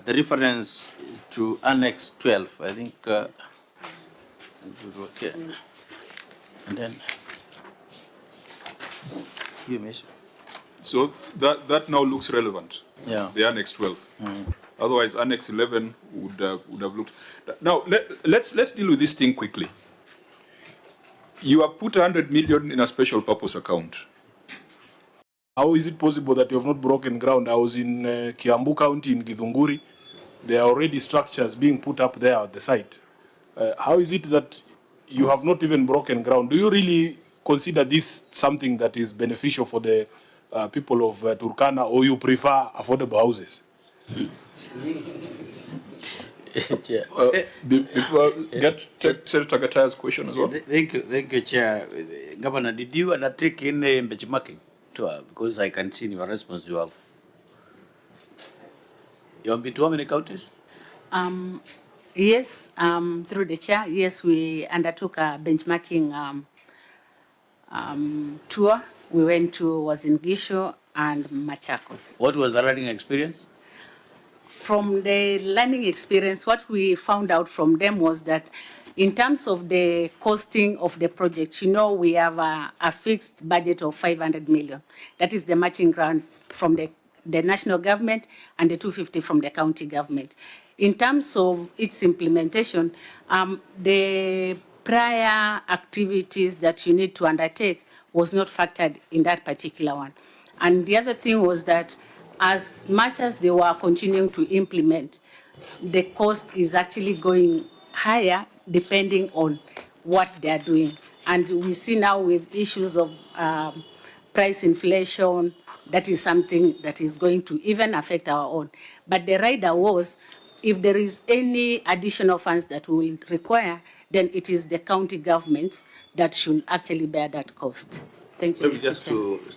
the reference to Annex 12, I think, okay. And then, you mentioned. So that now looks relevant. Yeah. The Annex 12. Otherwise, Annex 11 would have looked. Now let's deal with this thing quickly. You have put 100 million in a special purpose account. How is it possible that you have not broken ground? I was in Kiambu County in Githunguri. There are already structures being put up there at the site. How is it that you have not even broken ground? Do you really consider this something that is beneficial for the people of Turkana, or you prefer affordable houses? Before take Senator Gataya's question as well. Thank you, Chair. Governor, did you undertake in benchmarking tour? Because I can see in your response you have been to how many counties? Yes, through the chair, yes, we undertook a benchmarking tour. We went to Uasin and Machakos. What was the learning experience? From the learning experience, what we found out from them was that in terms of the costing of the project, we have a fixed budget of 500 million. That is the matching grants from the national government and the 250 from the county government. In terms of its implementation, the prior activities that you need to undertake was not factored in that particular one. And the other thing was that as much as they were continuing to implement, the cost is actually going higher depending on what they are doing. And we see now with issues of price inflation, that is something that is going to even affect our own. But the rider was, if there is any additional funds that we will require, then it is the county governments that should actually bear that cost. Thank you, Maybe Mr.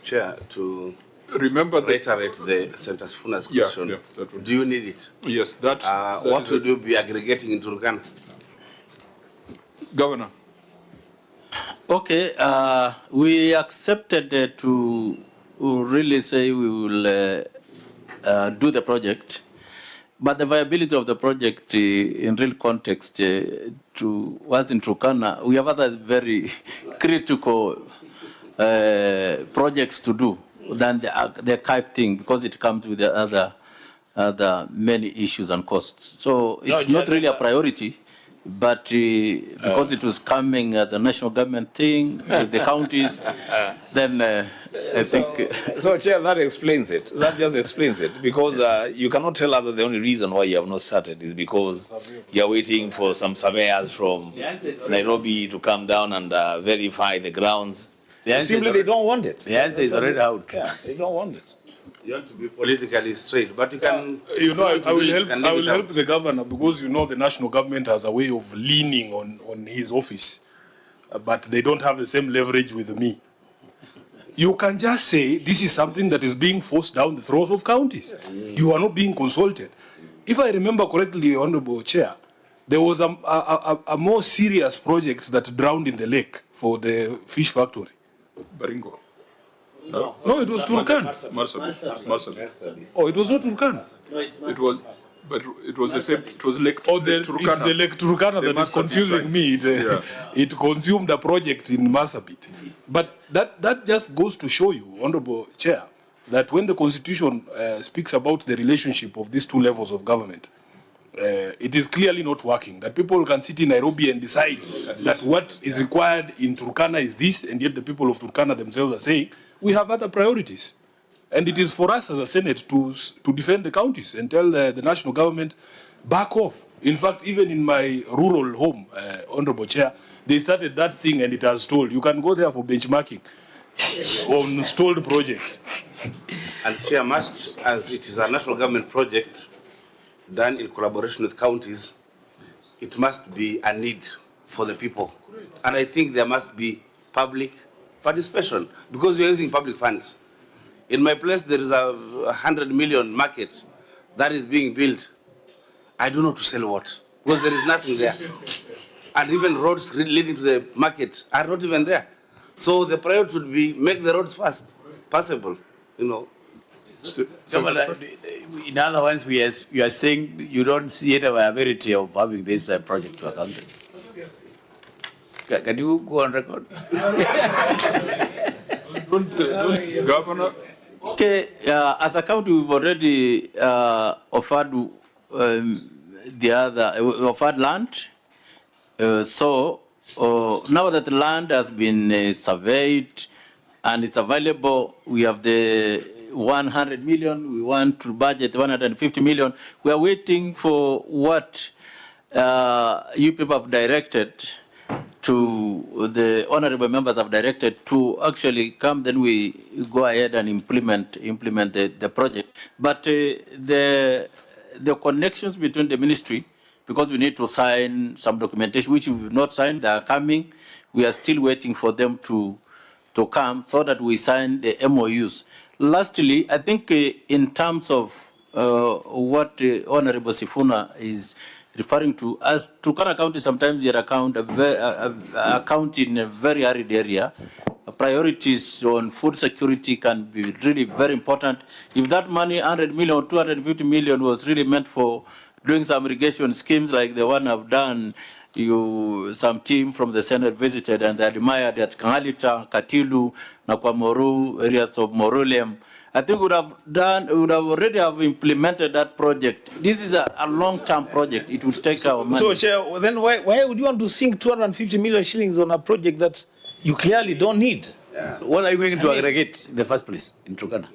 just to Remember reiterate the Senator Sifuna's question. Do you need it? Yes, that what would you be aggregating in Turkana? Governor. Okay, we accepted to really say we will do the project, but the viability of the project in real context was in Turkana. We have other very critical projects to do than the CAIP thing, because it comes with the other many issues and costs. So it's not really a priority, but because it was coming as a national government thing with the counties, then I think... So, Chair, that explains it. That just explains it. Because you cannot tell us that the only reason why you have not started is because you are waiting for some surveyors from Nairobi to come down and verify the grounds. Simply, they don't want it. The answer is already out. Yeah, they don't want it. You want to be politically straight, but you can... I will help the governor, because the national government has a way of leaning on his office, but they don't have the same leverage with me. You can just say this is something that is being forced down the throats of counties. You are not being consulted. If I remember correctly, Honorable Chair, there was a more serious project that drowned in the lake for the fish factory. Baringo. No, it was Turkana. Marsabit. Oh, it was not Turkana. It was, but it was the same. It was Lake Turkana. It's the Lake Turkana that is confusing me. It consumed a project in Marsabit. But that just goes to show you, Honorable Chair, that when the Constitution speaks about the relationship of these two levels of government, it is clearly not working. That people can sit in Nairobi and decide that what is required in Turkana is this, and yet the people of Turkana themselves are saying, we have other priorities. And it is for us as a Senate to defend the counties and tell the national government, back off. In fact, even in my rural home, Honorable Chair, they started that thing and it has stalled. You can go there for benchmarking on stalled projects. And Chair, much as it is a national government project done in collaboration with counties, it must be a need for the people. And I think there must be public participation, because we are using public funds. In my place, there is a 100 million market that is being built. I don't know to sell what, because there is nothing there. And even roads leading to the market are not even there. So the priority would be make the roads fast, passable, In other words, you are saying you don't see any viability of having this project to account. Can you go on record? Governor, Okay, as a county, we've already offered offered land. So now that the land has been surveyed and it's available, we have the 100 million. We want to budget 150 million. We are waiting for what you people have directed to the honorable members have directed to actually come, then we go ahead and implement the project. But the connections between the ministry, because we need to sign some documentation which we've not signed, they are coming. We are still waiting for them to come so that we sign the MOUs. Lastly, I think in terms of what Honorable Sifuna is referring to, as Turkana County, sometimes your account in a very arid area. Priorities on food security can be really very important. If that money, 100 million or 250 million, was really meant for doing some irrigation schemes like the one I've done, some team from the Senate visited and they admired at Kangalita, Katilu, Nakwamoru, areas of Morulem. I think would have already have implemented that project. This is a long-term project. It would take our money. So, Chair, then why would you want to sink 250 million shillings on a project that you clearly don't need? What are you going to aggregate in the first place in Turkana?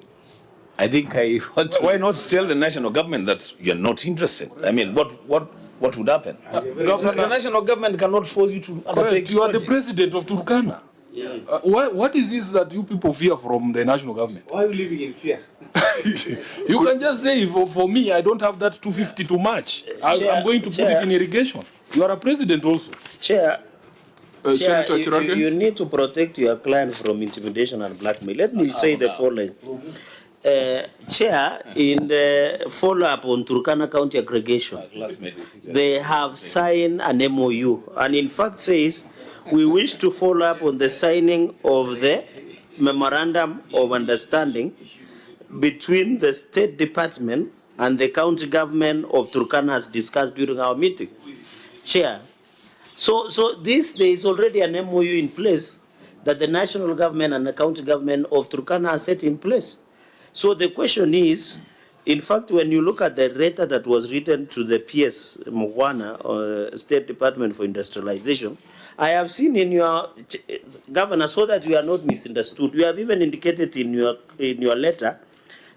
I think I want to... Why not tell the national government that you're not interested? I mean, what would happen? The national government cannot force you to undertake. You are the president of Turkana. Yeah. What is this that you people fear from the national government? Why are you living in fear? You can just say, for me, I don't have that 250 to match. I'm going to put it in irrigation. You are a president also. Chair, Senator Chirage? you need to protect your client from intimidation and blackmail. Let me say the following. Chair, in the follow-up on Turkana County aggregation, they have signed an MOU and in fact says, we wish to follow up on the signing of the memorandum of understanding between the State Department and the county government of Turkana as discussed during our meeting. Chair, so there is already an MOU in place that the national government and the county government of Turkana are set in place. So the question is, in fact, when you look at the letter that was written to the PS Mugwana, State Department for Industrialization, I have seen in your, Governor, so that you are not misunderstood, you have even indicated in your letter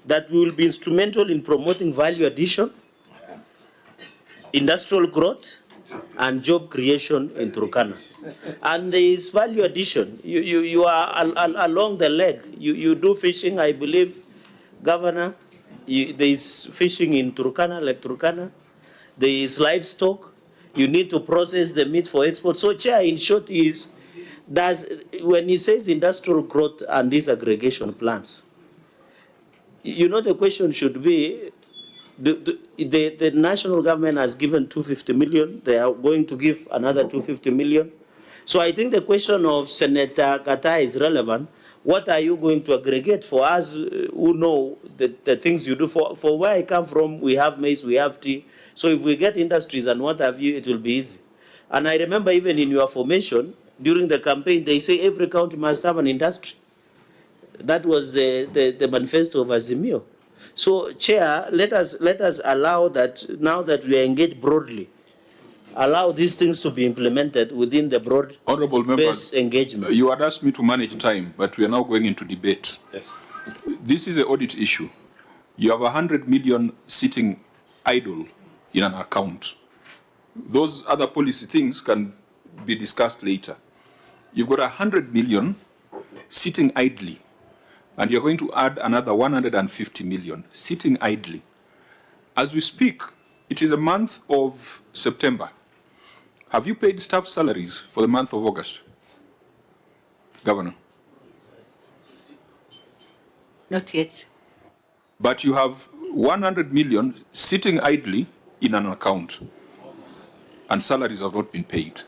that we will be instrumental in promoting value addition, industrial growth, and job creation in Turkana. And there is value addition. You are along the leg. You do fishing, I believe, Governor. There is fishing in Turkana, like Turkana. There is livestock. You need to process the meat for export. So, Chair, in short, when he says industrial growth and these aggregation plans, the question should be, the national government has given 250 million. They are going to give another 250 million. So I think the question of Senator Kata is relevant. What are you going to aggregate for us who know the things you do? For where I come from, we have maize, we have tea. So if we get industries and what have you, it will be easy. And I remember even in your formation, during the campaign, they say every county must have an industry. That was the manifesto of Azimio. So, Chair, let us allow that, now that we are engaged broadly, allow these things to be implemented within the broad Honorable members, engagement. You had asked me to manage time, but we are now going into debate. Yes. This is an audit issue. You have 100 million sitting idle in an account. Those other policy things can be discussed later. You've got 100 million sitting idly, and you're going to add another 150 million sitting idly. As we speak, it is a month of September. Have you paid staff salaries for the month of August? Governor? Not yet. But you have 100 million sitting idly in an account, and salaries have not been paid.